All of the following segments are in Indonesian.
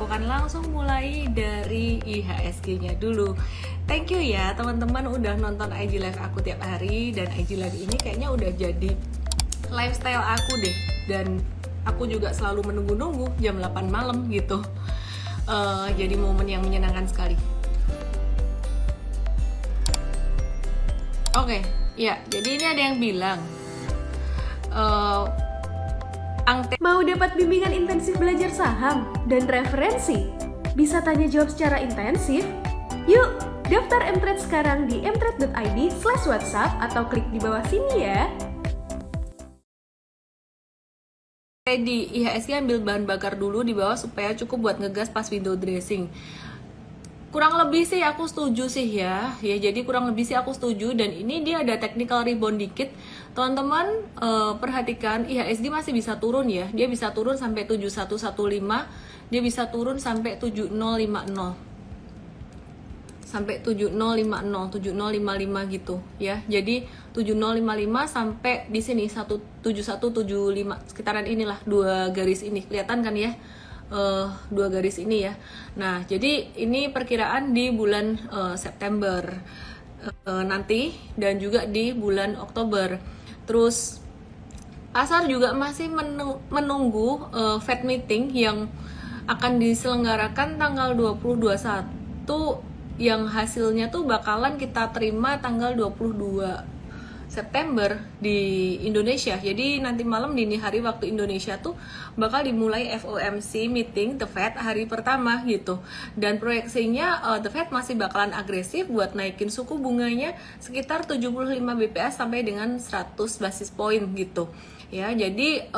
akan langsung mulai dari IHSG-nya dulu. Thank you ya teman-teman udah nonton IG Live aku tiap hari, dan IG Live ini kayaknya udah jadi lifestyle aku deh, dan aku juga selalu menunggu-nunggu jam 8 malam gitu. Jadi momen yang menyenangkan sekali. Oke, ya, jadi ini ada yang bilang mau dapat bimbingan intensif belajar saham dan referensi? Bisa tanya jawab secara intensif? Yuk, daftar mtrade sekarang di mtrade.id/whatsapp atau klik di bawah sini ya. Di IHSG ambil bahan bakar dulu di bawah supaya cukup buat ngegas pas window dressing. Kurang lebih sih aku setuju sih ya, jadi kurang lebih sih aku setuju. Dan ini dia ada technical rebound dikit, teman-teman. Perhatikan IHSG masih bisa turun ya, dia bisa turun sampai 7115, dia bisa turun sampai 7050, sampai 7050, 7055 gitu ya. Jadi 7055 sampai di sini 7175, sekitaran inilah, dua garis ini kelihatan kan ya, dua garis ini ya. Nah, jadi ini perkiraan di bulan September nanti, dan juga di bulan Oktober. Terus pasar juga masih menunggu Fed meeting yang akan diselenggarakan tanggal 20-21, yang hasilnya tuh bakalan kita terima tanggal 22 September di Indonesia. Jadi nanti malam dini hari waktu Indonesia tuh bakal dimulai FOMC meeting The Fed hari pertama gitu. Dan proyeksinya The Fed masih bakalan agresif buat naikin suku bunganya sekitar 75 BPS sampai dengan 100 basis point gitu. Ya, jadi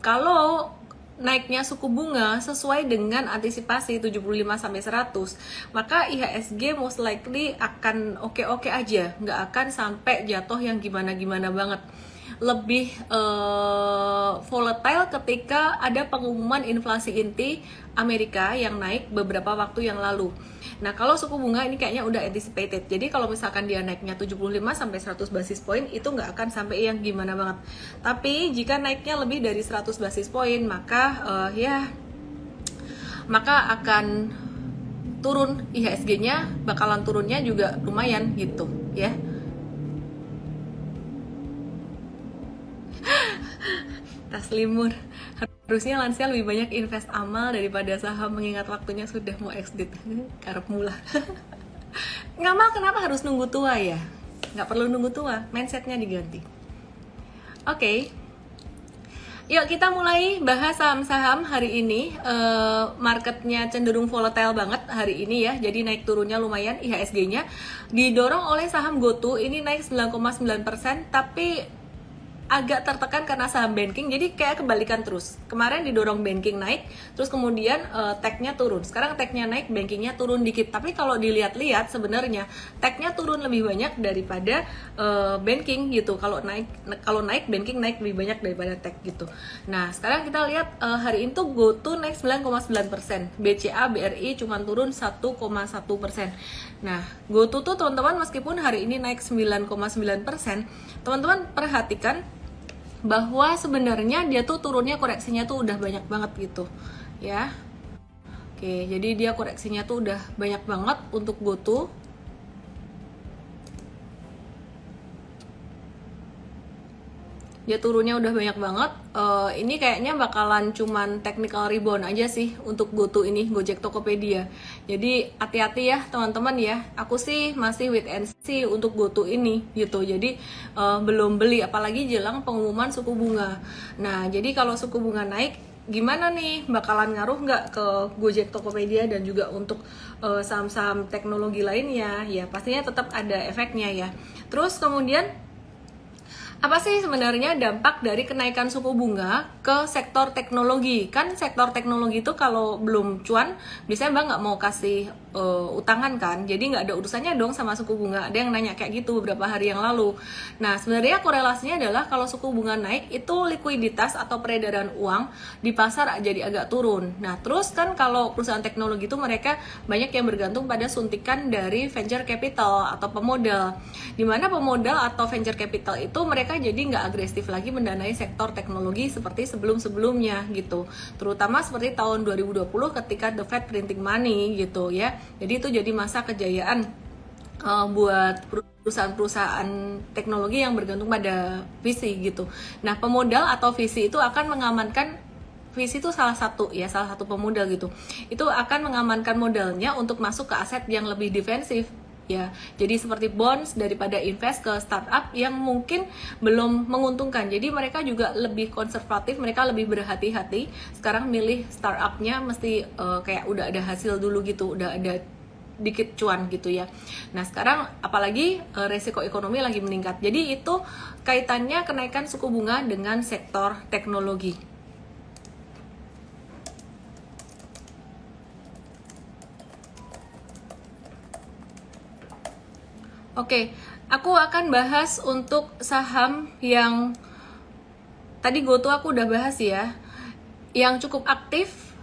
kalau naiknya suku bunga sesuai dengan antisipasi 75 sampai 100, maka IHSG most likely akan oke-oke aja, nggak akan sampai jatuh yang gimana-gimana banget. Lebih volatile ketika ada pengumuman inflasi inti Amerika yang naik beberapa waktu yang lalu. Nah, kalau suku bunga ini kayaknya udah anticipated. Jadi kalau misalkan dia naiknya 75 sampai 100 basis point, itu nggak akan sampai yang gimana banget. Tapi jika naiknya lebih dari 100 basis point, maka maka akan turun IHSG-nya, bakalan turunnya juga lumayan gitu ya. Taslimur, harusnya lansia lebih banyak invest amal daripada saham mengingat waktunya sudah mau exit. Karep mula. Ngamal kenapa harus nunggu tua ya? Nggak perlu nunggu tua, mindsetnya diganti. Oke. Yuk kita mulai bahas saham-saham hari ini. Marketnya cenderung volatile banget hari ini ya, jadi naik turunnya lumayan. IHSG-nya didorong oleh saham GoTo, ini naik 9,9%, tapi agak tertekan karena saham banking, jadi kayak kebalikan terus. Kemarin didorong banking naik, terus kemudian tech-nya turun. Sekarang tech-nya naik, bankingnya turun dikit. Tapi kalau dilihat-lihat sebenarnya tech-nya turun lebih banyak daripada banking gitu. Kalau naik banking naik lebih banyak daripada tech gitu. Nah, sekarang kita lihat hari ini tuh GoTo naik 9,9%, BCA, BRI cuma turun 1,1%. Nah, GoTo tuh teman-teman meskipun hari ini naik 9,9%, teman-teman perhatikan bahwa sebenarnya dia tuh turunnya, koreksinya tuh udah banyak banget gitu ya. Oke, jadi dia koreksinya tuh udah banyak banget untuk GoTo. Dia turunnya udah banyak banget. Ini kayaknya bakalan cuman technical rebound aja sih untuk GoTo ini, Gojek Tokopedia. Jadi hati-hati ya teman-teman ya. Aku sih masih wait and see untuk GoTo ini gitu. Jadi belum beli, apalagi jelang pengumuman suku bunga. Nah, jadi kalau suku bunga naik, gimana nih, bakalan ngaruh nggak ke Gojek Tokopedia dan juga untuk saham-saham teknologi lainnya? Ya pastinya tetap ada efeknya ya. Terus kemudian apa sih sebenarnya dampak dari kenaikan suku bunga ke sektor teknologi? Kan sektor teknologi itu kalau belum cuan, biasanya Mbak nggak mau kasih utangan kan, jadi nggak ada urusannya dong sama suku bunga. Ada yang nanya kayak gitu beberapa hari yang lalu. Nah sebenarnya korelasinya adalah kalau suku bunga naik itu likuiditas atau peredaran uang di pasar jadi agak turun. Nah terus kan kalau perusahaan teknologi itu mereka banyak yang bergantung pada suntikan dari venture capital atau pemodal, dimana pemodal atau venture capital itu mereka jadi nggak agresif lagi mendanai sektor teknologi seperti sebelum-sebelumnya gitu, terutama seperti tahun 2020 ketika the Fed printing money gitu ya. Jadi itu jadi masa kejayaan buat perusahaan-perusahaan teknologi yang bergantung pada VC gitu. Nah pemodal atau VC itu akan mengamankan, VC itu salah satu pemodal gitu, itu akan mengamankan modalnya untuk masuk ke aset yang lebih defensif ya. Jadi seperti bonds daripada invest ke startup yang mungkin belum menguntungkan. Jadi mereka juga lebih konservatif, mereka lebih berhati-hati. Sekarang milih startupnya mesti kayak udah ada hasil dulu gitu, udah ada dikit cuan gitu ya. Nah sekarang apalagi resiko ekonomi lagi meningkat. Jadi itu kaitannya kenaikan suku bunga dengan sektor teknologi. Oke, aku akan bahas untuk saham yang tadi GoTo aku udah bahas ya, yang cukup aktif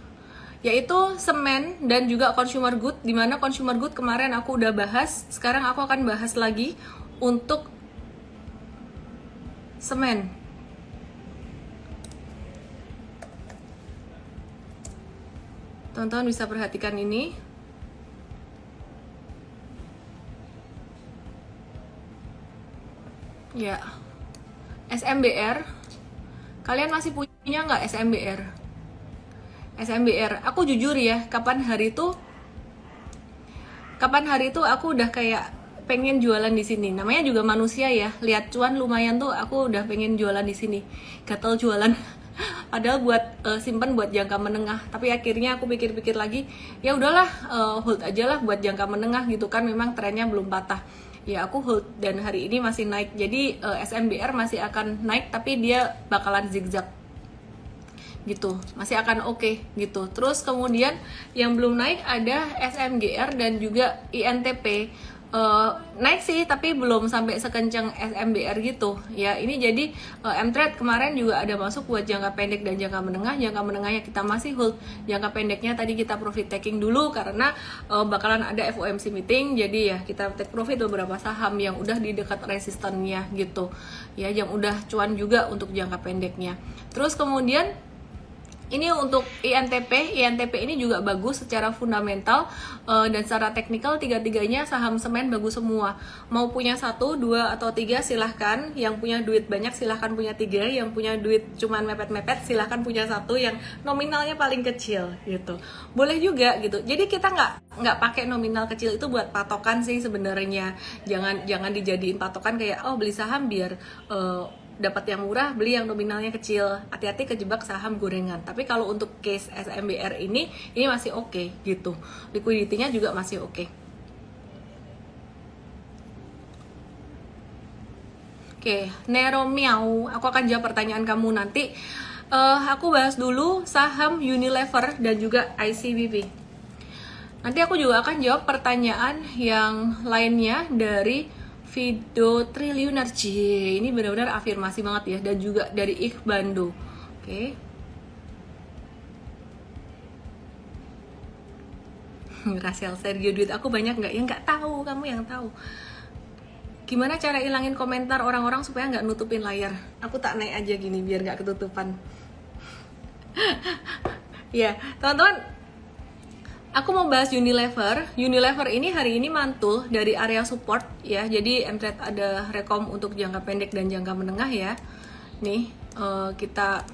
yaitu semen dan juga consumer good, dimana consumer good kemarin aku udah bahas, sekarang aku akan bahas lagi untuk semen. Teman-teman bisa perhatikan ini. Ya, SMBR. Kalian masih punya nggak SMBR? SMBR, aku jujur ya, kapan hari itu aku udah kayak pengen jualan di sini. Namanya juga manusia ya, lihat cuan lumayan tuh, aku udah pengen jualan di sini. Gatel jualan. Padahal buat simpan buat jangka menengah. Tapi akhirnya aku pikir-pikir lagi, ya udahlah, hold aja lah buat jangka menengah gitu kan. Memang trennya belum patah. Ya aku hold dan hari ini masih naik. Jadi SMBR masih akan naik, tapi dia bakalan zigzag gitu, masih akan oke gitu. Terus kemudian yang belum naik ada SMGR dan juga INTP. Naik sih tapi belum sampai sekencang SMBR gitu ya. Ini jadi M-Trade kemarin juga ada masuk buat jangka pendek dan jangka menengah. Jangka menengahnya kita masih hold, jangka pendeknya tadi kita profit taking dulu karena bakalan ada FOMC meeting. Jadi ya kita take profit beberapa saham yang udah di dekat resistennya gitu ya, yang udah cuan juga untuk jangka pendeknya. Terus kemudian ini untuk INTP ini juga bagus secara fundamental dan secara teknikal. Tiga-tiganya saham semen bagus semua. Mau punya 1, 2, atau 3 silahkan. Yang punya duit banyak silahkan punya 3. Yang punya duit cuman mepet-mepet silahkan punya 1 yang nominalnya paling kecil gitu. Boleh juga gitu. Jadi kita nggak pakai nominal kecil itu buat patokan sih sebenarnya. Jangan dijadiin patokan kayak beli saham biar dapat yang murah, beli yang nominalnya kecil. Hati-hati kejebak saham gorengan. Tapi kalau untuk case SMBR ini masih oke gitu. Liquidity-nya juga masih oke. Oke, Nero Miau, aku akan jawab pertanyaan kamu nanti. Aku bahas dulu saham Unilever dan juga ICBP. Nanti aku juga akan jawab pertanyaan yang lainnya dari Video Triliuner. Ini benar-benar afirmasi banget ya, dan juga dari Iqbando. Oke. Rachel, Sergio, duit aku banyak nggak? Ya nggak tahu, kamu yang tahu. Gimana cara ilangin komentar orang-orang supaya nggak nutupin layar? Aku tak naik aja gini biar nggak ketutupan. Ya, teman-teman, aku mau bahas Unilever. Unilever ini hari ini mantul dari area support ya. Jadi M-Trade ada rekom untuk jangka pendek dan jangka menengah ya. Nih, kita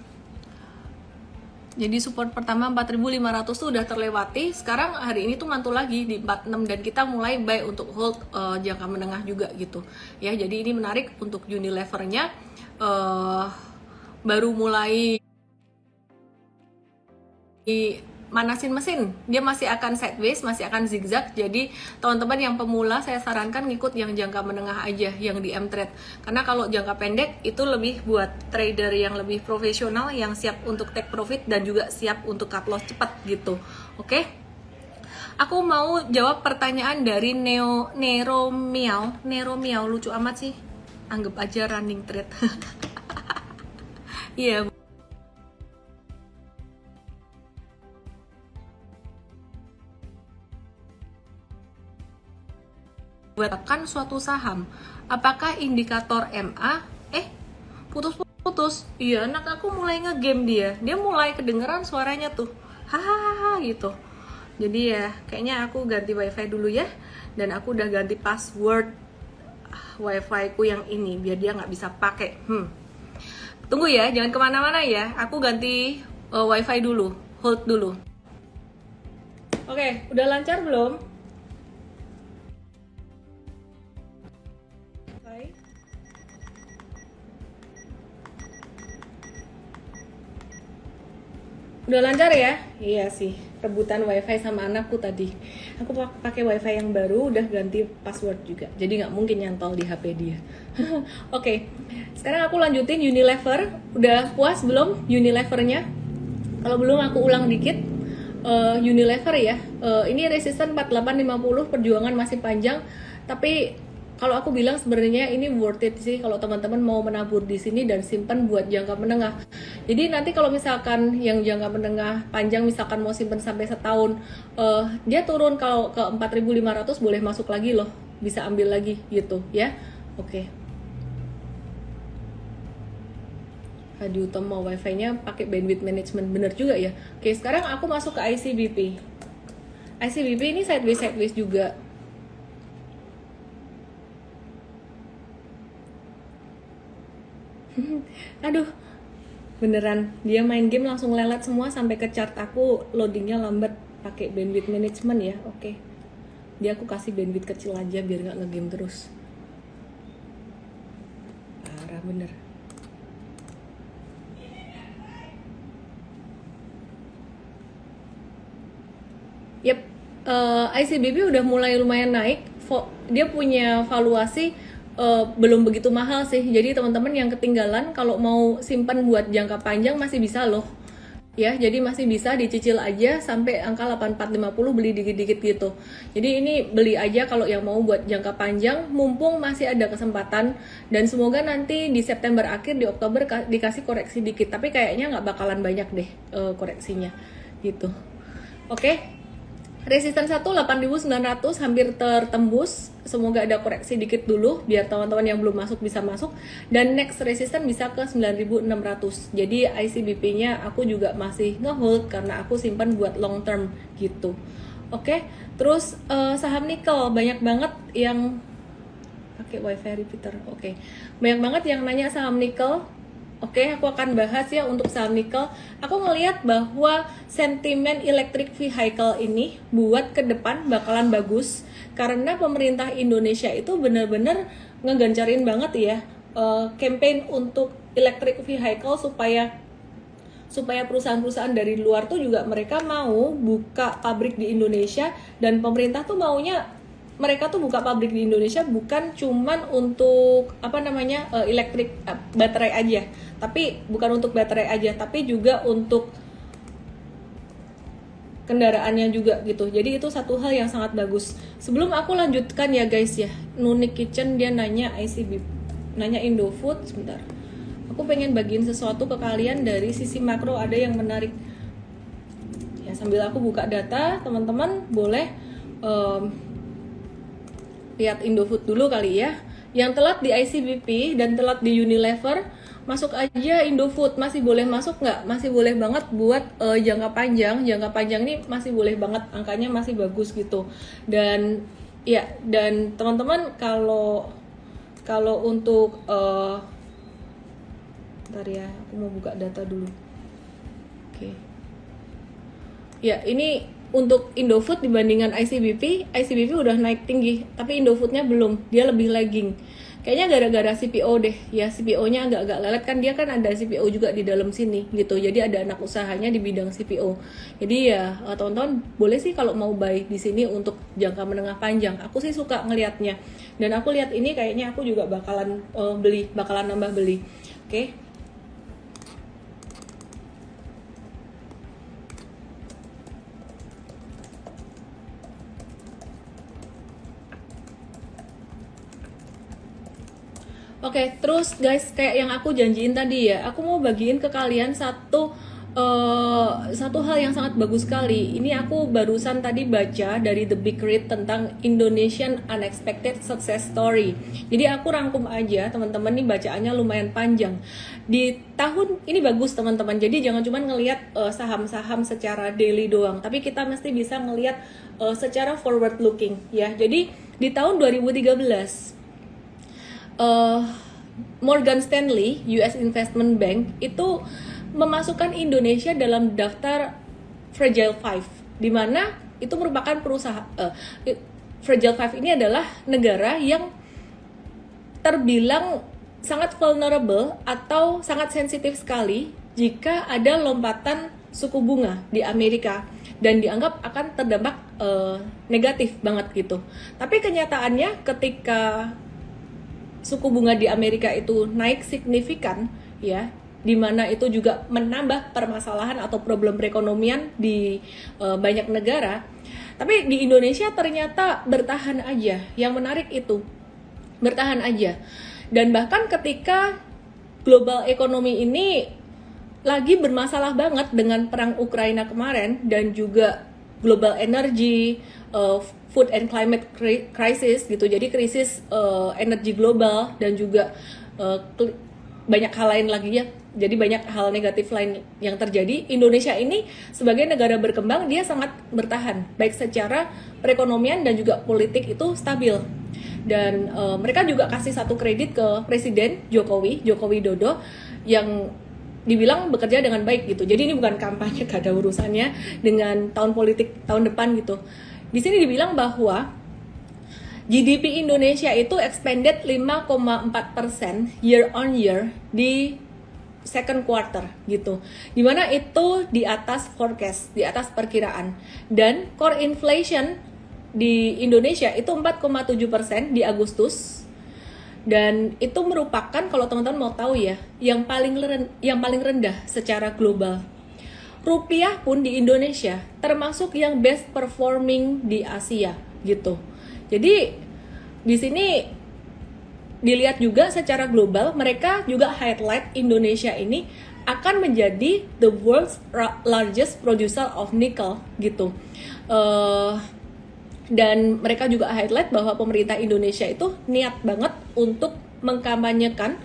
jadi support pertama 4.500 tuh udah terlewati. Sekarang hari ini tuh mantul lagi di 46 dan kita mulai buy untuk hold jangka menengah juga gitu. Ya, jadi ini menarik untuk Unilever-nya, baru mulai manasin mesin, dia masih akan sideways, masih akan zigzag. Jadi teman-teman yang pemula saya sarankan ngikut yang jangka menengah aja, yang di M-Trade. Karena kalau jangka pendek itu lebih buat trader yang lebih profesional, yang siap untuk take profit dan juga siap untuk cut loss cepat gitu. Oke? Aku mau jawab pertanyaan dari Nero Miao, lucu amat sih. Anggap aja running thread. Iya. Buatkan suatu saham, apakah indikator MA? Putus-putus. Iya, anak aku mulai ngegame dia mulai kedengeran suaranya tuh, hahaha gitu. Jadi ya kayaknya aku ganti wifi dulu ya, dan aku udah ganti password wifi ku yang ini biar dia nggak bisa pakai. Tunggu ya, jangan kemana-mana ya, aku ganti wifi dulu, hold dulu. Oke, udah lancar belum? Udah lancar ya? Iya sih, rebutan wifi sama anakku tadi. Aku pakai wifi yang baru, udah ganti password juga, jadi nggak mungkin nyantol di HP dia. Oke, sekarang aku lanjutin Unilever. Udah puas belum Unilevernya? Kalau belum aku ulang dikit. Unilever ya, ini resisten 4850, perjuangan masih panjang, tapi kalau aku bilang sebenarnya ini worth it sih kalau teman-teman mau menabur di sini dan simpan buat jangka menengah. Jadi nanti kalau misalkan yang jangka menengah panjang, misalkan mau simpan sampai setahun, dia turun kalau ke 4.500 boleh masuk lagi loh, bisa ambil lagi gitu ya. Oke. Hadi Utomo wifi-nya pakai bandwidth management, bener juga ya. Oke, sekarang aku masuk ke ICBP. ICBP ini sideways juga. Aduh, beneran dia main game langsung lelet semua sampai ke chart aku, loadingnya lambat pakai bandwidth management ya. Oke, dia aku kasih bandwidth kecil aja biar nggak ngegame terus. Parah bener. Yep, ICBP udah mulai lumayan naik. Dia punya valuasi belum begitu mahal sih, jadi teman-teman yang ketinggalan kalau mau simpan buat jangka panjang masih bisa loh ya. Jadi masih bisa dicicil aja sampai angka 8450, beli dikit-dikit gitu. Jadi ini beli aja kalau yang mau buat jangka panjang, mumpung masih ada kesempatan. Dan semoga nanti di September akhir, di Oktober dikasih koreksi dikit, tapi kayaknya nggak bakalan banyak deh koreksinya gitu. Oke. Resisten 1 8.900 hampir tertembus. Semoga ada koreksi dikit dulu biar teman-teman yang belum masuk bisa masuk. Dan next resisten bisa ke 9.600. Jadi ICBP-nya aku juga masih ngehold karena aku simpan buat long term gitu. Oke. Terus saham nikel banyak banget yang pakai wifi repeater. Oke. Banyak banget yang nanya saham nikel. Oke, aku akan bahas ya untuk saham nikel. Aku ngelihat bahwa sentimen electric vehicle ini buat ke depan bakalan bagus karena pemerintah Indonesia itu benar-benar ngegancarin banget ya campaign untuk electric vehicle supaya perusahaan-perusahaan dari luar tuh juga mereka mau buka pabrik di Indonesia, dan pemerintah tuh maunya mereka tuh buka pabrik di Indonesia bukan cuman untuk elektrik baterai aja, tapi bukan untuk baterai aja, tapi juga untuk kendaraannya juga gitu. Jadi itu satu hal yang sangat bagus. Sebelum aku lanjutkan ya guys ya, Nunik Kitchen dia nanya nanya Indofood. Sebentar, aku pengen bagiin sesuatu ke kalian dari sisi makro, ada yang menarik ya. Sambil aku buka data, teman-teman boleh lihat Indofood dulu kali ya. Yang telat di ICBP dan telat di Unilever, masuk aja Indofood. Masih boleh masuk nggak? Masih boleh banget buat jangka panjang. Jangka panjang ini masih boleh banget, angkanya masih bagus gitu. Dan ya, dan teman-teman kalau untuk bentar ya, aku mau buka data dulu. Oke. Ya, ini untuk Indofood dibandingkan ICBP udah naik tinggi, tapi Indofoodnya belum, dia lebih lagging. Kayaknya gara-gara CPO deh, ya CPO-nya agak-agak lelet kan, dia kan ada CPO juga di dalam sini gitu, jadi ada anak usahanya di bidang CPO. Jadi ya teman-teman boleh sih kalau mau buy di sini untuk jangka menengah panjang. Aku sih suka ngelihatnya, dan aku lihat ini kayaknya aku juga bakalan bakalan nambah beli. Oke. Oke, terus guys, kayak yang aku janjiin tadi ya, aku mau bagiin ke kalian satu hal yang sangat bagus sekali. Ini aku barusan tadi baca dari The Big Read tentang Indonesian Unexpected Success Story. Jadi aku rangkum aja, teman-teman, nih bacaannya lumayan panjang. Di tahun ini bagus teman-teman. Jadi jangan cuma ngelihat saham-saham secara daily doang, tapi kita mesti bisa ngelihat secara forward looking ya. Jadi di tahun 2013 Morgan Stanley US Investment Bank itu memasukkan Indonesia dalam daftar Fragile Five, di mana itu merupakan perusahaan Fragile Five ini adalah negara yang terbilang sangat vulnerable atau sangat sensitif sekali jika ada lompatan suku bunga di Amerika dan dianggap akan terdampak negatif banget gitu. Tapi kenyataannya ketika suku bunga di Amerika itu naik signifikan ya, di mana itu juga menambah permasalahan atau problem perekonomian di banyak negara. Tapi di Indonesia ternyata bertahan aja. Yang menarik itu bertahan aja. Dan bahkan ketika global ekonomi ini lagi bermasalah banget dengan perang Ukraina kemarin dan juga global energy, food and climate crisis gitu. Jadi krisis energi global dan juga banyak hal lain lagi ya. Jadi banyak hal negatif lain yang terjadi. Indonesia ini sebagai negara berkembang dia sangat bertahan, baik secara perekonomian dan juga politik itu stabil. Dan mereka juga kasih satu kredit ke Presiden Joko Widodo yang dibilang bekerja dengan baik gitu. Jadi ini bukan kampanye, gak ada urusannya dengan tahun politik tahun depan gitu. Di sini dibilang bahwa GDP Indonesia itu expanded 5,4% year on year di second quarter gitu. Dimana itu di atas forecast, di atas perkiraan. Dan core inflation di Indonesia itu 4,7% di Agustus. Dan itu merupakan, kalau teman-teman mau tahu ya, yang paling rendah secara global. Rupiah pun di Indonesia termasuk yang best performing di Asia gitu. Jadi di sini dilihat juga secara global, mereka juga highlight Indonesia ini akan menjadi the world's largest producer of nickel gitu. Dan mereka juga highlight bahwa pemerintah Indonesia itu niat banget untuk mengkampanyekan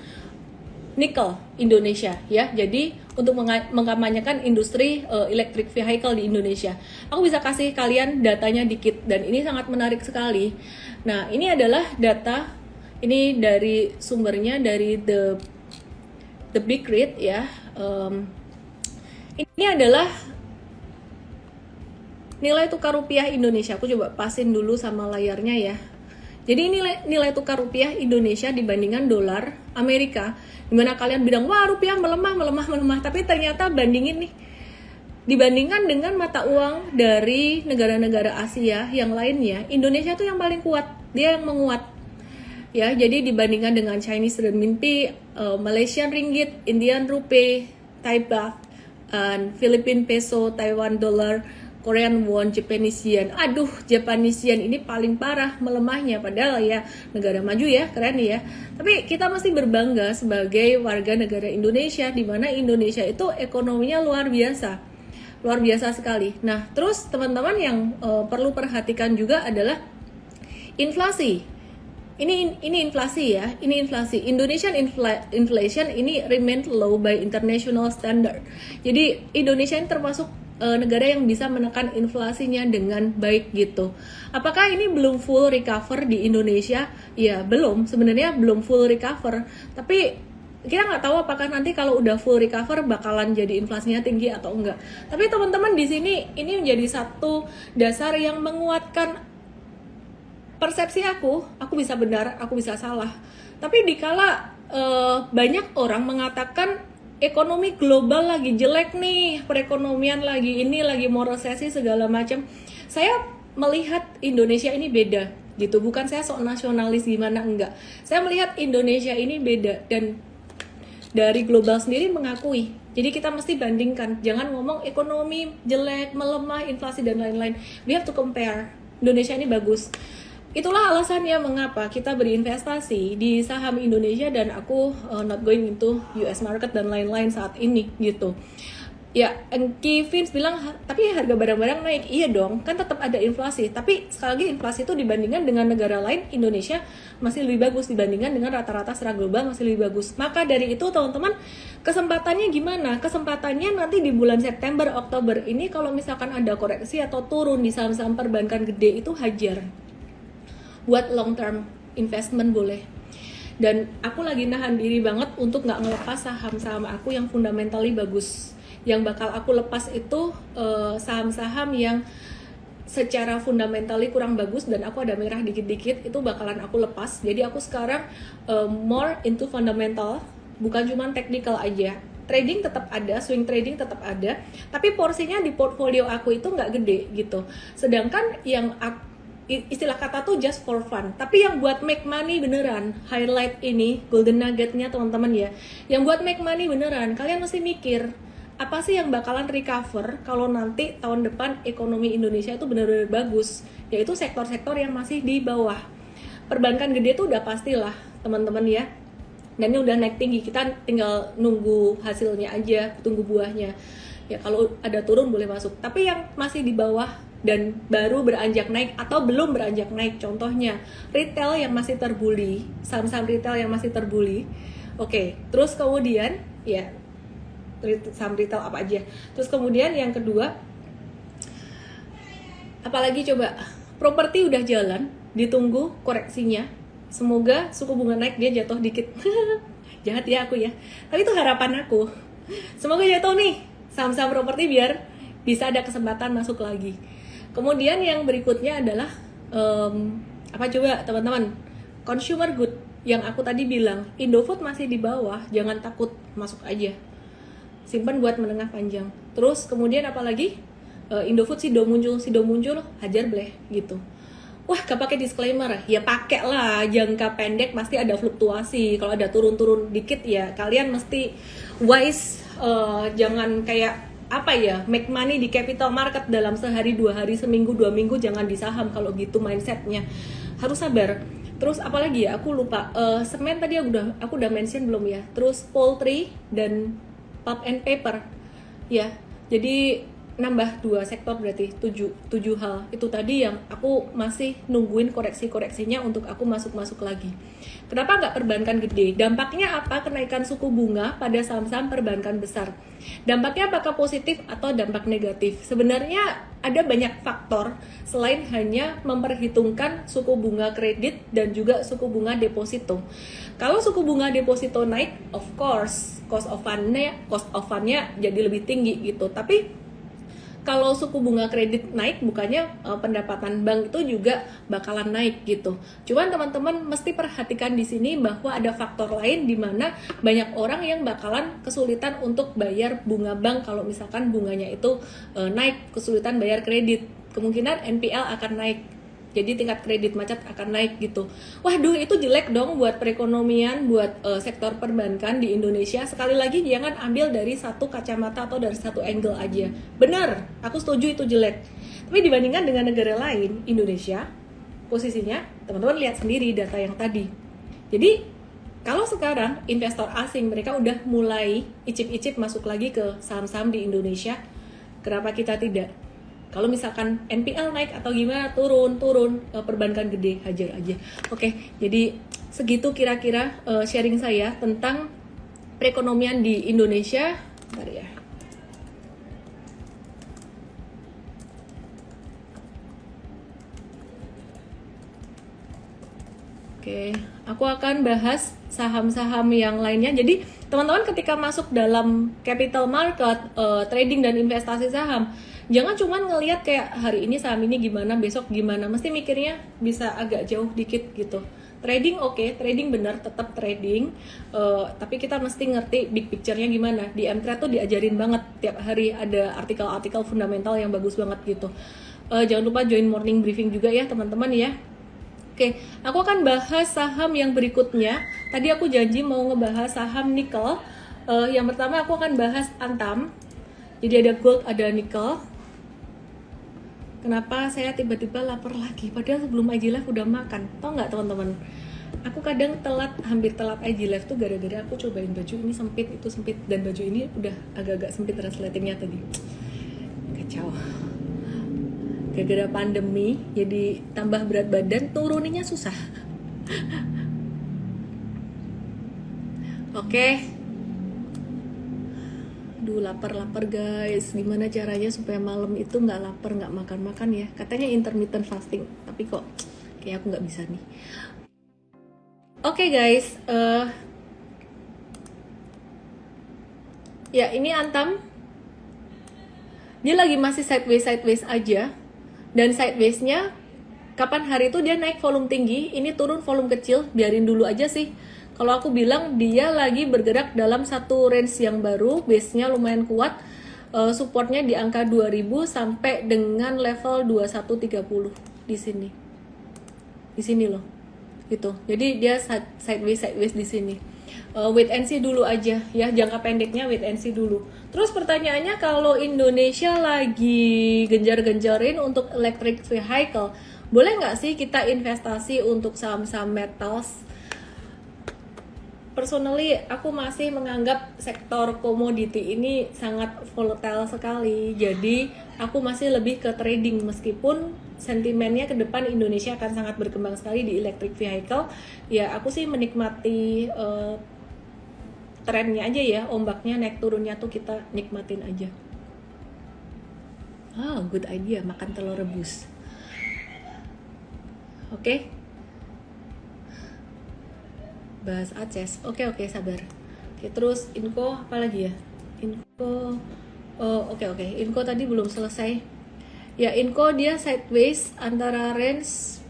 nikel Indonesia ya. Jadi untuk mengkampanyekan industri electric vehicle di Indonesia. Aku bisa kasih kalian datanya dikit dan ini sangat menarik sekali. Nah, ini adalah data, ini dari sumbernya dari The Big Read ya. Ini adalah nilai tukar rupiah Indonesia. Aku coba pasin dulu sama layarnya ya. Jadi ini nilai tukar rupiah Indonesia dibandingkan dolar Amerika. Dimana kalian bilang, wah rupiah melemah. Tapi ternyata bandingin nih, dibandingkan dengan mata uang dari negara-negara Asia yang lainnya, Indonesia tuh yang paling kuat, dia yang menguat. Ya, jadi dibandingkan dengan Chinese renminbi, Malaysian ringgit, Indian rupee, Thai baht, Philippine peso, Taiwan dollar, Korean won, Japanese yen. Aduh, Japanese yen ini paling parah melemahnya, padahal ya negara maju ya, keren ya. Tapi kita mesti berbangga sebagai warga negara Indonesia, di mana Indonesia itu ekonominya luar biasa sekali. Nah, terus teman-teman yang perlu perhatikan juga adalah inflasi. Ini inflasi ya, ini inflasi. Indonesian inflation ini remain low by international standard. Jadi Indonesia ini termasuk negara yang bisa menekan inflasinya dengan baik gitu. Apakah ini belum full recover di Indonesia? Ya belum, sebenarnya belum full recover. Tapi kita nggak tahu apakah nanti kalau udah full recover bakalan jadi inflasinya tinggi atau enggak. Tapi teman-teman di sini ini menjadi satu dasar yang menguatkan persepsi aku bisa benar, aku bisa salah. Tapi dikala banyak orang mengatakan ekonomi global lagi jelek nih, perekonomian lagi mau resesi segala macam. Saya melihat Indonesia ini beda gitu, bukan saya sok nasionalis gimana, enggak. Saya melihat Indonesia ini beda dan dari global sendiri mengakui. Jadi kita mesti bandingkan, jangan ngomong ekonomi jelek, melemah, inflasi dan lain-lain. We have to compare. Indonesia ini bagus. Itulah alasannya mengapa kita berinvestasi di saham Indonesia dan aku not going into US market dan lain-lain saat ini gitu. Ya, Ki Vince bilang, tapi harga barang-barang naik. Iya dong, kan tetap ada inflasi. Tapi sekali lagi inflasi itu dibandingkan dengan negara lain, Indonesia masih lebih bagus dibandingkan dengan rata-rata secara global masih lebih bagus. Maka dari itu teman-teman, kesempatannya gimana? Kesempatannya nanti di bulan September, Oktober ini kalau misalkan ada koreksi atau turun di saham-saham perbankan gede itu hajar. Buat long term investment boleh. Dan aku lagi nahan diri banget untuk nggak ngelepas saham-saham aku yang fundamentally bagus. Yang bakal aku lepas itu saham-saham yang secara fundamentally kurang bagus dan aku ada merah dikit-dikit, itu bakalan aku lepas. Jadi aku sekarang more into fundamental, bukan cuma technical aja. Trading tetap ada, swing trading tetap ada, tapi porsinya di portfolio aku itu nggak gede gitu. Sedangkan yang istilah kata tuh just for fun, tapi yang buat make money beneran, highlight ini golden nuggetnya teman-teman ya, yang buat make money beneran, kalian mesti mikir apa sih yang bakalan recover kalau nanti tahun depan ekonomi Indonesia itu benar-benar bagus, yaitu sektor-sektor yang masih di bawah. Perbankan gede tuh udah pastilah teman-teman ya, dan ini udah naik tinggi, kita tinggal nunggu hasilnya aja, tunggu buahnya ya. Kalau ada turun boleh masuk, tapi yang masih di bawah dan baru beranjak naik atau belum beranjak naik, contohnya retail yang masih terbully, saham-saham retail yang masih terbully. Oke, terus kemudian ya saham retail apa aja. Terus kemudian yang kedua, apalagi coba, properti udah jalan, ditunggu koreksinya. Semoga suku bunga naik, dia jatuh dikit. Jahat ya aku ya, tapi itu harapan aku. Semoga jatuh nih saham-saham properti biar bisa ada kesempatan masuk lagi. Kemudian yang berikutnya adalah apa coba teman-teman, consumer good yang aku tadi bilang, Indofood masih di bawah, jangan takut, masuk aja, simpan buat menengah panjang. Terus kemudian apalagi, Indofood sido muncul, hajar bleh gitu. Wah, gak pakai disclaimer ya, pakai lah, jangka pendek pasti ada fluktuasi. Kalau ada turun-turun dikit ya kalian mesti wise, jangan kayak apa ya, make money di capital market dalam sehari, 2 hari, seminggu, 2 minggu, jangan di saham kalau gitu mindsetnya. Harus sabar. Terus apalagi ya, aku lupa, semen tadi aku udah mention belum ya. Terus poultry dan pulp and paper ya, jadi nambah 2 sektor, berarti 7 hal itu tadi yang aku masih nungguin koreksinya untuk aku masuk lagi. Kenapa nggak perbankan gede? Dampaknya apa kenaikan suku bunga pada saham-saham perbankan besar? Dampaknya apakah positif atau dampak negatif? Sebenarnya ada banyak faktor selain hanya memperhitungkan suku bunga kredit dan juga suku bunga deposito. Kalau suku bunga deposito naik, of course cost of fund-nya jadi lebih tinggi gitu. Tapi kalau suku bunga kredit naik, bukannya pendapatan bank itu juga bakalan naik gitu. Cuman teman-teman mesti perhatikan di sini bahwa ada faktor lain di mana banyak orang yang bakalan kesulitan untuk bayar bunga bank kalau misalkan bunganya itu naik, kesulitan bayar kredit. Kemungkinan NPL akan naik. Jadi tingkat kredit macet akan naik gitu. Waduh, itu jelek dong buat perekonomian, buat sektor perbankan di Indonesia. Sekali lagi jangan ambil dari satu kacamata atau dari satu angle aja. Benar, aku setuju itu jelek. Tapi dibandingkan dengan negara lain, Indonesia posisinya, teman-teman lihat sendiri data yang tadi. Jadi kalau sekarang investor asing mereka udah mulai icip-icip masuk lagi ke saham-saham di Indonesia, kenapa kita tidak? Kalau misalkan NPL naik atau gimana, turun, perbankan gede, hajar aja. Oke, jadi segitu kira-kira sharing saya tentang perekonomian di Indonesia. Bentar ya. Oke, aku akan bahas saham-saham yang lainnya. Jadi teman-teman ketika masuk dalam capital market, trading dan investasi saham, jangan cuma ngelihat kayak hari ini saham ini gimana, besok gimana. Mesti mikirnya bisa agak jauh dikit gitu. Trading oke, trading benar, tetap trading. Tapi kita mesti ngerti big picture-nya gimana. Di Mtrade tuh diajarin banget, tiap hari ada artikel-artikel fundamental yang bagus banget gitu. Jangan lupa join morning briefing juga ya teman-teman ya. Oke, aku akan bahas saham yang berikutnya. Tadi aku janji mau ngebahas saham nikel. Yang pertama aku akan bahas Antam. Jadi ada gold, ada nikel. kenapa saya tiba-tiba lapar lagi padahal sebelum IG live udah makan. Tau nggak teman-teman, aku kadang hampir telat IG live tuh gara-gara aku cobain baju ini sempit, itu sempit, dan baju ini udah agak-agak sempit resletingnya tadi. Kacau. Gara-gara pandemi jadi tambah berat badan, turuninnya susah. Oke. Duh, lapar guys. Gimana caranya supaya malam itu nggak lapar, nggak makan-makan ya? Katanya intermittent fasting, tapi kok kayak aku nggak bisa nih. Oke guys, ya ini Antam. Dia lagi masih sideways aja. Dan sidewaysnya kapan hari itu dia naik volume tinggi, ini turun volume kecil, biarin dulu aja sih. Kalau aku bilang dia lagi bergerak dalam satu range yang baru, base-nya lumayan kuat, supportnya di angka 2000 sampai dengan level 2130 di sini. Di sini loh. Gitu. Jadi dia sideways di sini. Wait and see dulu aja ya, jangka pendeknya wait and see dulu. Terus pertanyaannya, kalau Indonesia lagi genjar-genjarin untuk electric vehicle, boleh nggak sih kita investasi untuk saham-saham metals? Personally, aku masih menganggap sektor komoditi ini sangat volatile sekali. Jadi, aku masih lebih ke trading meskipun sentimennya ke depan Indonesia akan sangat berkembang sekali di electric vehicle. Ya, aku sih menikmati trennya aja ya, ombaknya naik turunnya tuh kita nikmatin aja. Good idea, makan telur rebus. Oke. Bahas Aces. Oke, sabar. Oke, terus Inco apa lagi ya? Inco. Oke. Inco tadi belum selesai. Ya, Inco dia sideways antara range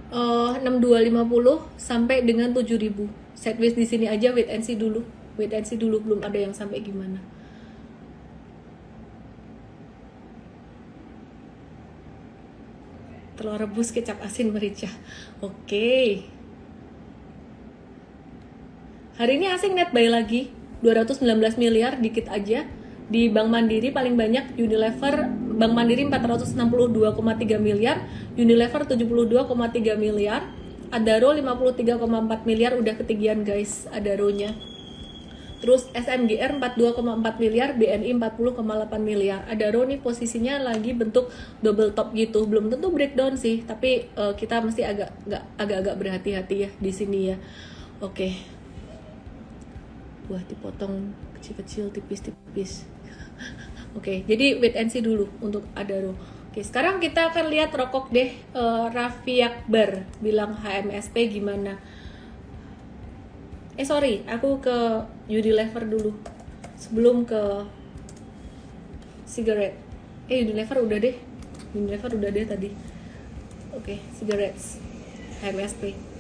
6250 sampai dengan 7000. Sideways di sini aja, wait and see dulu. Belum ada yang sampai gimana. Telur rebus kecap asin merica. Oke. Hari ini asing net buy lagi, 219 miliar, dikit aja. Di Bank Mandiri paling banyak, Unilever, Bank Mandiri 462,3 miliar, Unilever 72,3 miliar, Adaro 53,4 miliar, udah ketinggian guys Adaronya. Terus SMGR 42,4 miliar, BNI 40,8 miliar. Adaro nih posisinya lagi bentuk double top gitu, belum tentu breakdown sih, tapi kita mesti agak berhati-hati ya di sini ya. Oke. Wah, dipotong kecil-kecil, tipis-tipis. Oke, jadi wait and see dulu untuk Adaro. Oke, sekarang kita akan lihat rokok deh. Raffi Akbar bilang HMSP gimana? Sorry, aku ke Unilever dulu sebelum ke cigarette. Unilever udah deh tadi. Oke, cigarettes HMSP.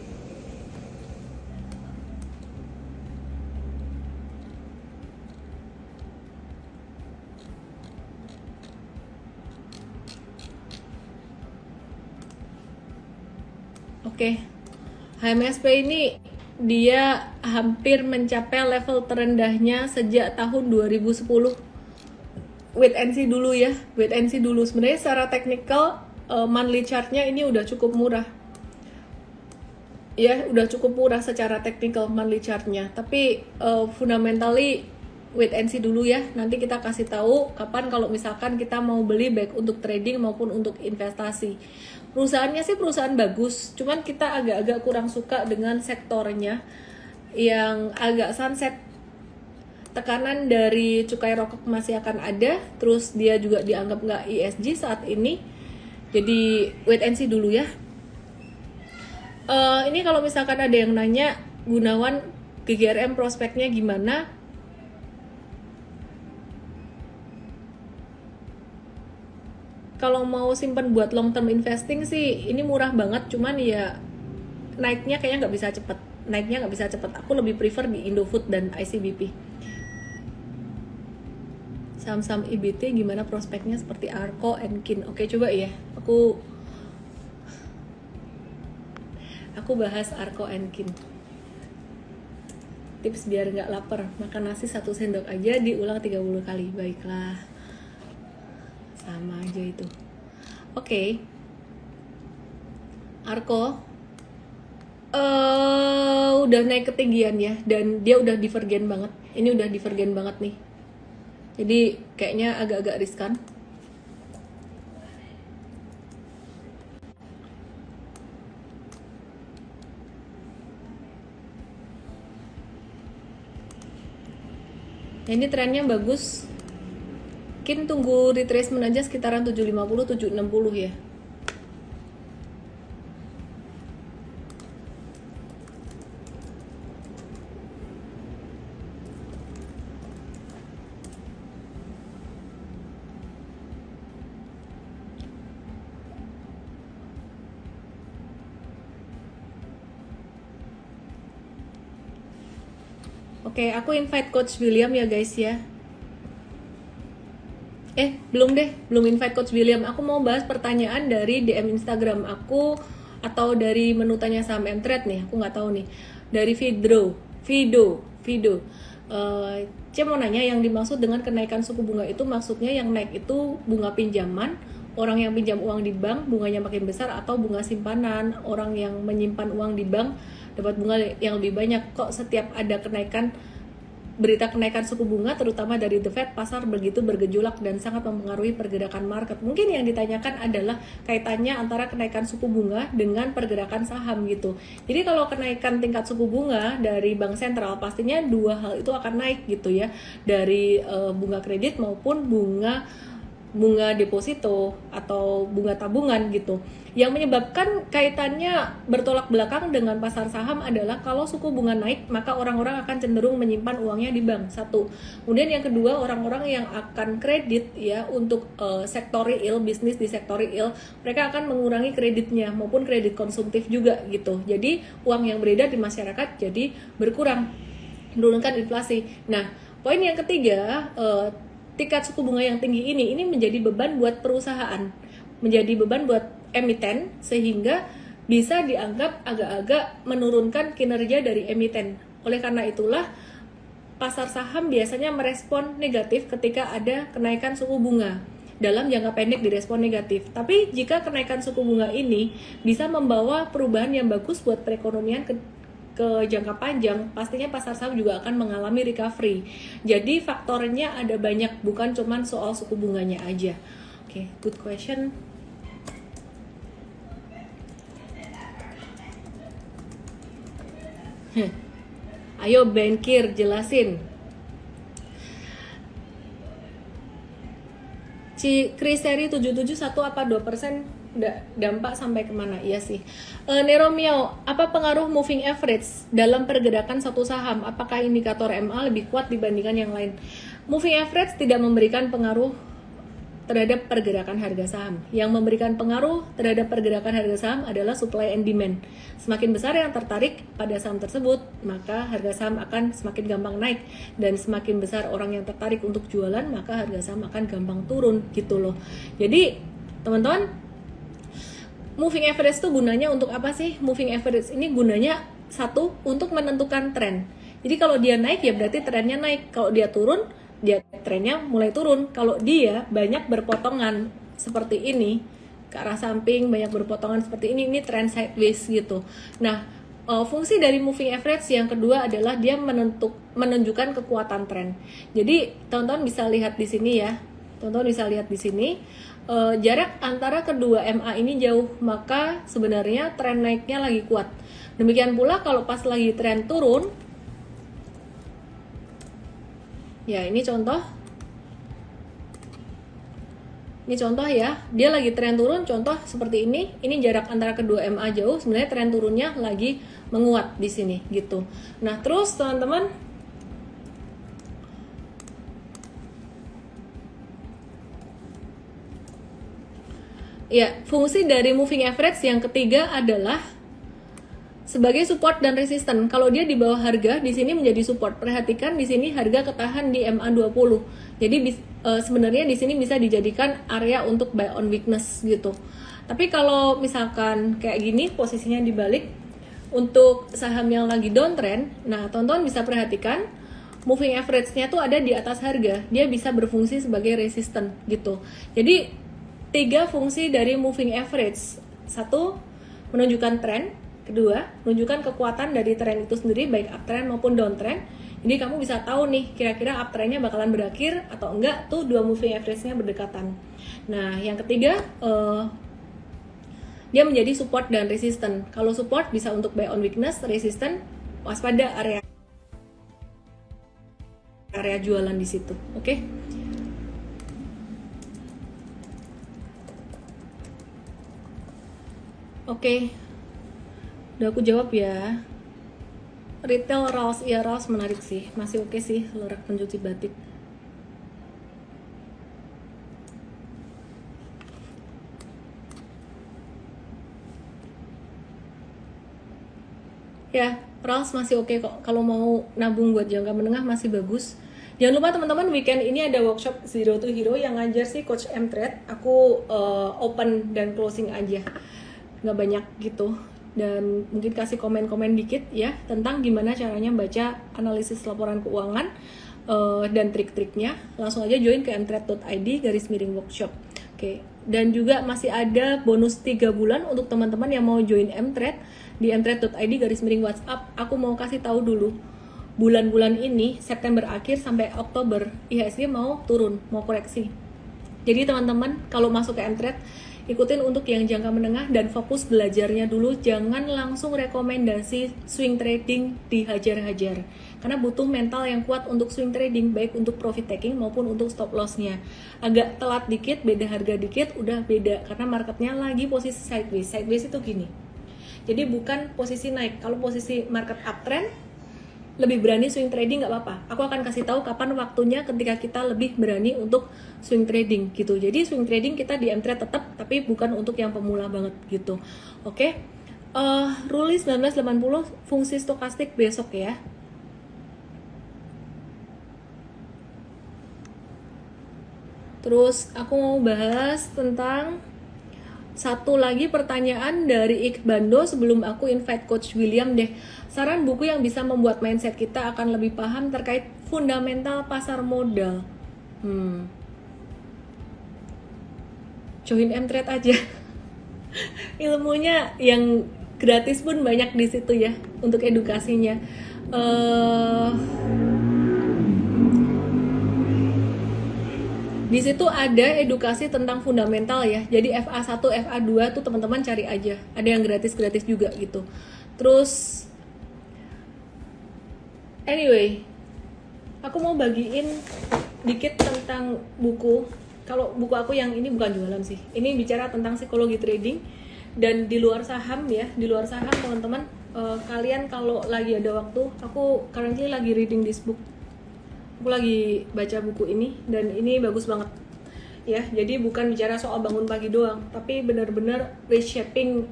Oke, HMSP ini dia hampir mencapai level terendahnya sejak tahun 2010. Wait and see dulu ya, Sebenarnya secara technical monthly chartnya ini udah cukup murah. Ya, udah cukup murah secara technical monthly chartnya. Tapi fundamentally wait and see dulu ya. Nanti kita kasih tahu kapan kalau misalkan kita mau beli baik untuk trading maupun untuk investasi. Perusahaannya sih perusahaan bagus, cuman kita agak-agak kurang suka dengan sektornya yang agak sunset. Tekanan dari cukai rokok masih akan ada, terus dia juga dianggap nggak ESG saat ini. Jadi wait and see dulu ya. Ini kalau misalkan ada yang nanya, Gunawan GGRM prospeknya gimana? Kalau mau simpen buat long term investing sih ini murah banget, cuman ya naiknya kayaknya nggak bisa cepet. Aku lebih prefer di Indofood dan ICBP. Saham-saham IBT gimana prospeknya seperti Arko, Enkin. Oke, coba ya. Aku bahas Arko, Enkin. Tips biar nggak lapar, makan nasi 1 sendok aja diulang 30 kali. Baiklah. Sama aja itu. Oke. Arko udah naik ketinggian ya, dan dia udah divergen banget. Ini udah divergen banget nih. Jadi kayaknya agak-agak riskan. Nah, ini trennya bagus. Mungkin tunggu retracement aja sekitaran 750 760 ya. Oke, aku invite Coach William ya guys ya. Belum deh, belum invite Coach William. Aku mau bahas pertanyaan dari DM Instagram aku atau dari menu tanya saham Mtrade nih. Aku nggak tahu nih. Dari Vido. Cia mau nanya, yang dimaksud dengan kenaikan suku bunga itu maksudnya yang naik itu bunga pinjaman, orang yang pinjam uang di bank bunganya makin besar, atau bunga simpanan, orang yang menyimpan uang di bank dapat bunga yang lebih banyak. Kok setiap ada berita kenaikan suku bunga terutama dari The Fed, pasar begitu bergejolak dan sangat mempengaruhi pergerakan market? Mungkin yang ditanyakan adalah kaitannya antara kenaikan suku bunga dengan pergerakan saham gitu. Jadi kalau kenaikan tingkat suku bunga dari bank sentral, pastinya dua hal itu akan naik gitu ya, dari bunga kredit maupun bunga deposito atau bunga tabungan gitu. Yang menyebabkan kaitannya bertolak belakang dengan pasar saham adalah kalau suku bunga naik, maka orang-orang akan cenderung menyimpan uangnya di bank. Satu. Kemudian yang kedua, orang-orang yang akan kredit ya untuk sektor real, bisnis di sektor real, mereka akan mengurangi kreditnya maupun kredit konsumtif juga gitu. Jadi uang yang beredar di masyarakat jadi berkurang, menurunkan inflasi. Nah, poin yang ketiga, tingkat suku bunga yang tinggi ini menjadi beban buat perusahaan, menjadi beban buat emiten, sehingga bisa dianggap agak-agak menurunkan kinerja dari emiten. Oleh karena itulah pasar saham biasanya merespon negatif ketika ada kenaikan suku bunga. Dalam jangka pendek direspon negatif. Tapi jika kenaikan suku bunga ini bisa membawa perubahan yang bagus buat perekonomian ke jangka panjang, pastinya pasar saham juga akan mengalami recovery. Jadi faktornya ada banyak, bukan cuman soal suku bunganya aja. Oke, good question. Ayo Benkir jelasin. Kriseri 771 apa 2%? Dampak sampai kemana? Iya sih. Neromio, apa pengaruh moving average dalam pergerakan satu saham? Apakah indikator MA lebih kuat dibandingkan yang lain? Moving average tidak memberikan pengaruh terhadap pergerakan harga saham. Yang memberikan pengaruh terhadap pergerakan harga saham adalah supply and demand. Semakin besar yang tertarik pada saham tersebut, maka harga saham akan semakin gampang naik, dan semakin besar orang yang tertarik untuk jualan, maka harga saham akan gampang turun gitu loh. Jadi teman-teman, moving average itu gunanya untuk apa sih? Moving average ini gunanya satu, untuk menentukan tren. Jadi kalau dia naik ya berarti trennya naik. Kalau dia turun, dia trennya mulai turun. Kalau dia banyak berpotongan seperti ini, ke arah samping banyak berpotongan seperti ini trend sideways gitu. Nah, fungsi dari moving average yang kedua adalah dia menunjukkan kekuatan tren. Jadi teman-teman bisa lihat di sini ya. Teman-teman bisa lihat di sini. Jarak antara kedua MA ini jauh, maka sebenarnya tren naiknya lagi kuat. Demikian pula kalau pas lagi tren turun, ya ini contoh ya, dia lagi tren turun, contoh seperti ini jarak antara kedua MA jauh, sebenarnya tren turunnya lagi menguat di sini gitu. Nah terus teman-teman, ya, fungsi dari moving average yang ketiga adalah sebagai support dan resisten. Kalau dia di bawah harga, di sini menjadi support. Perhatikan di sini harga ketahan di MA20. Jadi sebenarnya di sini bisa dijadikan area untuk buy on weakness gitu. Tapi kalau misalkan kayak gini posisinya dibalik untuk saham yang lagi downtrend, nah teman-teman bisa perhatikan moving average-nya tuh ada di atas harga, dia bisa berfungsi sebagai resisten gitu. Jadi 3 fungsi dari moving average. 1, menunjukkan tren. Kedua, menunjukkan kekuatan dari tren itu sendiri, baik uptrend maupun downtrend. Jadi kamu bisa tahu nih kira-kira uptrendnya bakalan berakhir atau enggak, tuh 2 moving average-nya berdekatan. Nah, yang ketiga, dia menjadi support dan resisten. Kalau support bisa untuk buy on weakness, resisten waspada area jualan di situ. Oke. Oke. Udah aku jawab ya. Retail Rals, ya Rals menarik sih. Masih oke sih Lorak pencuci batik. Ya, Rals masih oke kok. Kalau mau nabung buat jangka menengah masih bagus. Jangan lupa teman-teman, weekend ini ada workshop Zero to Hero yang ngajar sih Coach M-Trade. Aku open dan closing aja, nggak banyak gitu. Dan mungkin kasih komen-komen dikit ya tentang gimana caranya baca analisis laporan keuangan dan trik-triknya. Langsung aja join ke mtrade.id/workshop. Oke. Dan juga masih ada bonus 3 bulan untuk teman-teman yang mau join M-Trade di mtrade.id/WhatsApp. Aku mau kasih tahu dulu, bulan-bulan ini September akhir sampai Oktober IHSG mau turun, mau koreksi. Jadi teman-teman kalau masuk ke M-Trade, ikutin untuk yang jangka menengah dan fokus belajarnya dulu. Jangan langsung rekomendasi swing trading dihajar-hajar, karena butuh mental yang kuat untuk swing trading, baik untuk profit taking maupun untuk stop loss-nya. Agak telat dikit, beda harga dikit, udah beda, karena marketnya lagi posisi sideways. Sideways itu gini, jadi bukan posisi naik. Kalau posisi market uptrend, lebih berani swing trading nggak apa-apa. Aku akan kasih tahu kapan waktunya ketika kita lebih berani untuk swing trading gitu. Jadi swing trading kita di M-Trade tetap, tapi bukan untuk yang pemula banget gitu. Oke. Ruli 1980 fungsi stokastik besok ya. Terus aku mau bahas tentang satu lagi pertanyaan dari Iqbando sebelum aku invite Coach William deh. Saran buku yang bisa membuat mindset kita akan lebih paham terkait fundamental pasar modal. Join M-Trade aja. Ilmunya yang gratis pun banyak di situ ya untuk edukasinya. Di situ ada edukasi tentang fundamental ya. Jadi FA1, FA2 tuh teman-teman cari aja. Ada yang gratis-gratis juga gitu. Terus anyway, aku mau bagiin dikit tentang buku. Kalau buku aku yang ini bukan jualan sih. Ini bicara tentang psikologi trading dan di luar saham ya. Di luar saham teman-teman, kalian kalau lagi ada waktu, aku currently lagi reading this book. Aku lagi baca buku ini dan ini bagus banget ya. Jadi bukan bicara soal bangun pagi doang, tapi benar-benar reshaping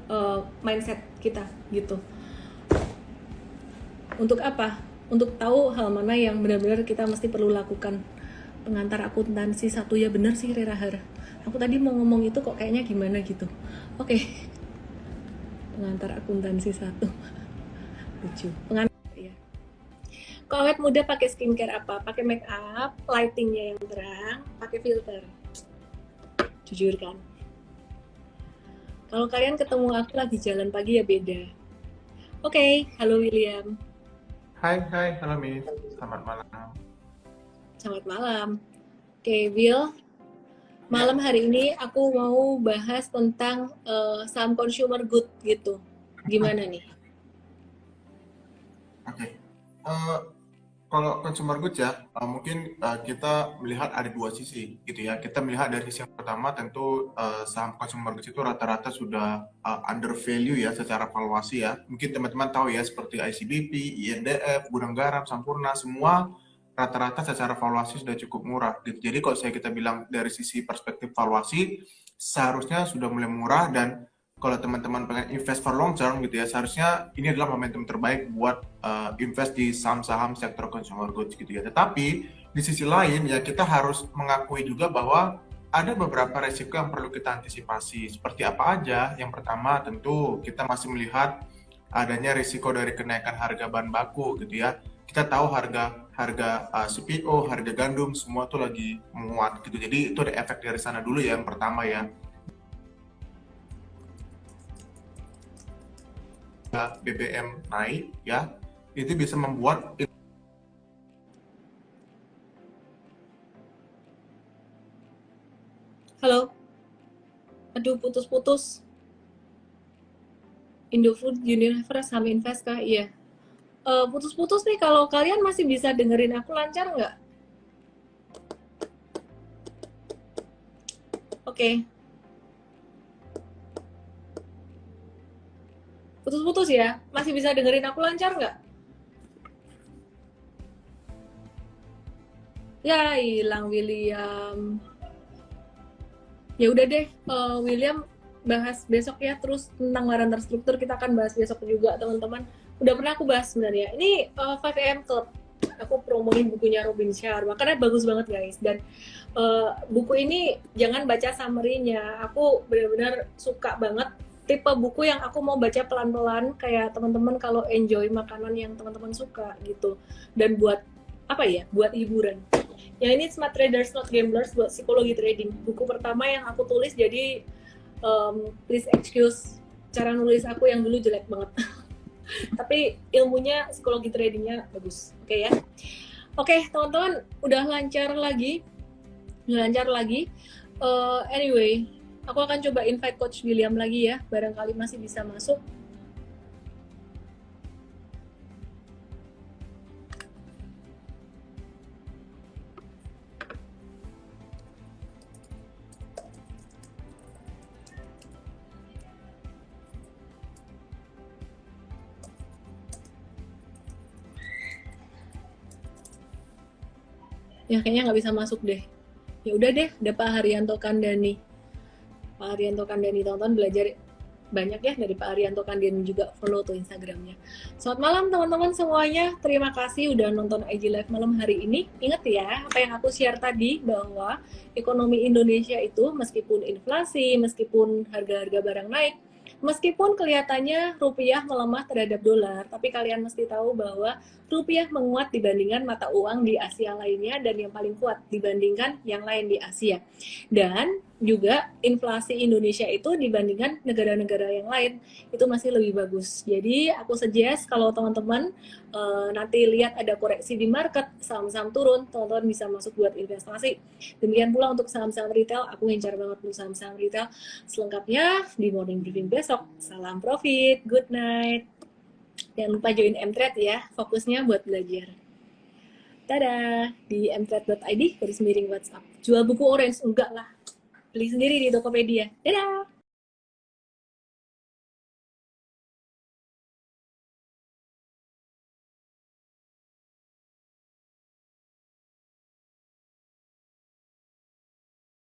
mindset kita gitu. Untuk apa? Untuk tahu hal mana yang benar-benar kita mesti perlu lakukan. Pengantar akuntansi 1 ya, bener sih Rerahar. Aku tadi mau ngomong itu kok kayaknya gimana gitu. Oke. Pengantar akuntansi 1. Lucu. Pengantar ya. Kalau awet muda pakai skincare apa? Pakai make up, lightingnya yang terang, pakai filter. Jujur kan? Kalau kalian ketemu aku lagi jalan pagi ya beda. Oke, halo William. Hai, halo Miss. Selamat malam. Selamat malam. Oke, Will. Malam hari ini aku mau bahas tentang saham consumer good gitu. Gimana nih? Oke. Kalau consumer goods ya, mungkin kita melihat ada 2 sisi gitu ya. Kita melihat dari sisi yang pertama tentu saham consumer goods itu rata-rata sudah undervalue ya secara valuasi ya. Mungkin teman-teman tahu ya seperti ICBP, INDF, Gudang Garam, Sampurna, semua rata-rata secara valuasi sudah cukup murah gitu. Jadi kalau kita bilang dari sisi perspektif valuasi, seharusnya sudah mulai murah, dan kalau teman-teman pengen invest for long term gitu ya, seharusnya ini adalah momentum terbaik buat invest di saham-saham sektor consumer goods gitu ya. Tetapi di sisi lain ya, kita harus mengakui juga bahwa ada beberapa resiko yang perlu kita antisipasi. Seperti apa aja? Yang pertama tentu kita masih melihat adanya risiko dari kenaikan harga bahan baku gitu ya. Kita tahu harga harga CPO, harga gandum semua tuh lagi menguat gitu. Jadi itu ada efek dari sana dulu ya yang pertama ya. BBM naik ya, itu bisa membuat Halo, aduh putus-putus. Indofood, Unilever, saham invest kah? Iya. Putus-putus nih, kalau kalian masih bisa dengerin aku lancar nggak? Oke. Putus-putus ya? Masih bisa dengerin aku lancar nggak? Ya, hilang William. Ya udah deh, William bahas besok ya, terus tentang waran terstruktur kita akan bahas besok juga teman-teman. Udah pernah aku bahas sebenarnya. Ini 5am Club, aku promoin bukunya Robin Sharma karena bagus banget guys. Dan buku ini jangan baca summary-nya, aku benar-benar suka banget tipe buku yang aku mau baca pelan-pelan, kayak teman-teman kalau enjoy makanan yang teman-teman suka gitu, dan buat apa ya, buat hiburan. Yang ini Smart Traders Not Gamblers, buat psikologi trading, buku pertama yang aku tulis, jadi please excuse cara nulis aku yang dulu jelek banget. Tapi ilmunya, psikologi tradingnya bagus. Oke ya. Oke teman-teman, udah lancar lagi. Anyway, aku akan coba invite Coach William lagi ya, barangkali masih bisa masuk. Ya kayaknya nggak bisa masuk deh. Ya udah deh, ada Pak Haryanto Kandani. Pak Haryanto Kandani, tonton belajar banyak ya dari Pak Haryanto Kandani, juga follow tuh Instagramnya. Selamat malam teman-teman semuanya, terima kasih udah nonton IG Live malam hari ini. Ingat ya, apa yang aku share tadi, bahwa ekonomi Indonesia itu meskipun inflasi, meskipun harga-harga barang naik, meskipun kelihatannya rupiah melemah terhadap dolar, tapi kalian mesti tahu bahwa rupiah menguat dibandingkan mata uang di Asia lainnya, dan yang paling kuat dibandingkan yang lain di Asia. Dan juga inflasi Indonesia itu dibandingkan negara-negara yang lain itu masih lebih bagus. Jadi aku suggest kalau teman-teman nanti lihat ada koreksi di market, saham-saham turun, teman-teman bisa masuk buat investasi. Demikian pula untuk saham-saham retail, aku ngincar banget untuk saham-saham retail. Selengkapnya di morning briefing besok. Salam profit, good night. Jangan lupa join Mtrade ya, fokusnya buat belajar. Dadah, di mtrade.id, garis miring WhatsApp. Jual buku orange? Enggak lah, beli sendiri di Tokopedia. Dadah!